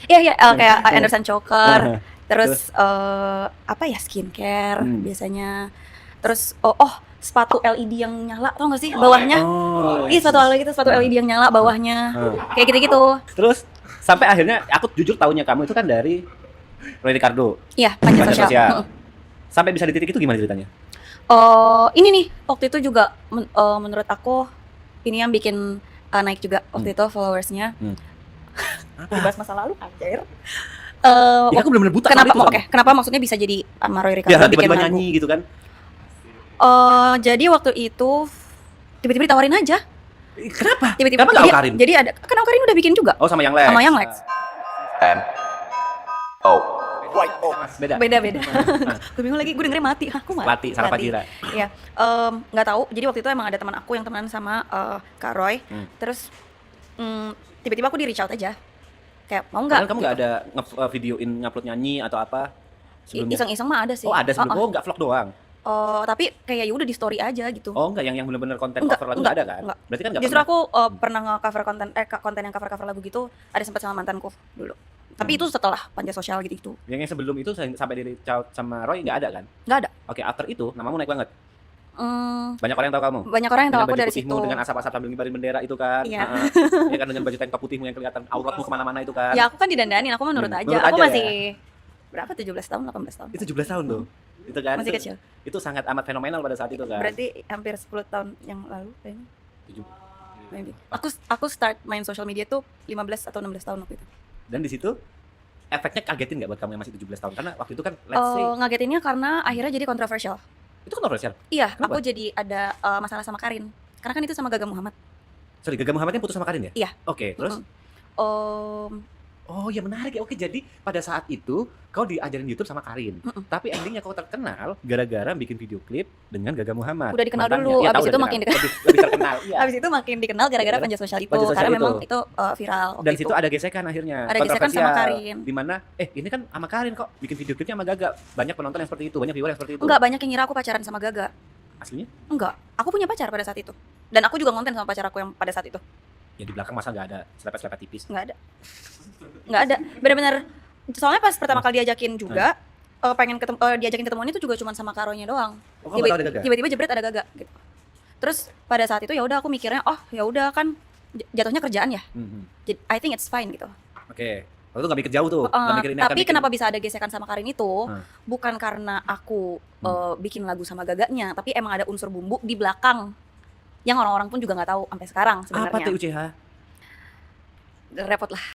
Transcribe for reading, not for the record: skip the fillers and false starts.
Iya iya, kayak Anderson Choker, Terus? terus apa ya, skincare Hmm. biasanya. Terus sepatu LED yang nyala, tau gak sih bawahnya? Oh. Ih, sepatu LED yang nyala bawahnya. Kayak gitu-gitu. Terus sampai akhirnya aku jujur taunya kamu itu kan dari Roy Ricardo. Iya, Panja Panja Sosial. Sosial. Sampai bisa di titik itu gimana ceritanya? Ini nih, waktu itu juga menurut aku ini yang bikin naik juga waktu itu followersnya. Dibahas masa lalu anjir. Ya aku bener-bener buta Kenapa soal itu. kenapa maksudnya bisa jadi sama Roy Ya Ricardo bikin tiba-tiba lagu? nyanyi gitu kan. Jadi waktu itu tiba-tiba ditawarin aja. Kenapa? Tiba-tiba Kenapa nggak Awkarin? jadi ada kan Awkarin udah bikin juga. Oh, sama yang Lex. Sama yang Lex. M O Beda. Beda. Gue bingung lagi, gue dengernya mati. Aku mati. Lati, Sarah Fadira. Iya. Nggak tahu. Jadi waktu itu emang ada teman aku yang temenan sama Kak Roy. Terus tiba-tiba aku di reach out aja. Kayak mau nggak? Padahal kamu nggak ada videoin ngupload nyanyi atau apa sebelumnya? Iseng-iseng mah ada sih. Oh, ada sebelum. Oh, nggak vlog doang. Tapi kayak ya udah di story aja gitu. Oh, enggak, yang benar-benar konten Enggak, cover lagu enggak, nggak ada kan? enggak. Berarti kan nggak Justru pernah. aku pernah nge-cover konten yang cover lagu gitu ada sempat sama mantanku dulu. Tapi itu setelah Panja Sosial gitu. Yang sebelum itu sampai di reach out sama Roy nggak ada kan? Nggak ada. Oke, after itu namamu naik banget. Hmm, Banyak orang yang tahu kamu. banyak orang yang tahu Dengan aku baju dari putihmu, situ. dengan asap-asap sambil ngibarin bendera itu kan. Iya. Ya kan, dengan baju tank top putihmu yang kelihatan auratmu kemana-mana itu kan. Ya aku kan didandanin, aku mah nurut aja. Nurut Aku aja masih berapa? 17 tahun, 18 tahun. Itu 17 tahun tuh. Itu kan. Masih itu, kecil. Itu sangat amat fenomenal pada saat itu kan. Berarti hampir 10 tahun yang lalu kayaknya. 7. Maybe. Aku start main social media tuh 15 atau 16 tahun waktu itu. Dan di situ efeknya kagetin nggak buat kamu yang masih 17 tahun? Karena waktu itu kan let's say Ngagetinnya karena akhirnya jadi kontroversial. itu kontroversial. Iya, Kenapa? aku jadi ada masalah sama Karin. Karena kan itu sama Gaga Muhammad. Sorry, Gaga Muhammadnya putus sama Karin ya? Iya. Oke, terus? Om, Oh ya menarik ya. Oke, jadi pada saat itu kau diajarin YouTube sama Karin. Tapi endingnya kau terkenal gara-gara bikin video klip dengan Gaga Muhammad. Udah dikenal mantannya. dulu, Iya, abis tahu itu udah makin dikenal. Lebih terkenal. Iya. Abis itu makin dikenal gara-gara Panja Sosial itu. Panja Sosial Karena itu. memang itu viral waktu Dan itu. situ ada gesekan akhirnya. Ada gesekan sama kontroversial. Karin. Dimana ini kan sama Karin kok bikin video klipnya sama Gaga. Banyak penonton yang seperti itu, banyak viewer yang seperti itu. Enggak, banyak yang ngira aku pacaran sama Gaga. Aslinya? Enggak, aku punya pacar pada saat itu. Dan aku juga konten sama pacar aku yang pada saat itu. Ya di belakang masa nggak ada selepet-selepet tipis. Nggak ada. Bener-bener. Soalnya pas pertama kali diajakin juga, diajakin ketemuan itu juga cuma sama Karonya doang. Oh, kamu nggak tahu ada Gaga? Tiba-tiba jebret ada Gaga gitu. Terus pada saat itu ya udah aku mikirnya, ya udah kan jatuhnya kerjaan ya. Jadi I think it's fine gitu. Oke. Waktu itu nggak mikir jauh tuh. Nggak mikir ini akan Tapi bikin- kenapa bisa ada gesekan sama Karin itu? Bukan karena aku bikin lagu sama Gaganya, tapi emang ada unsur bumbu di belakang yang orang-orang pun juga nggak tahu sampai sekarang sebenarnya. Apa TUCH? Repot lah.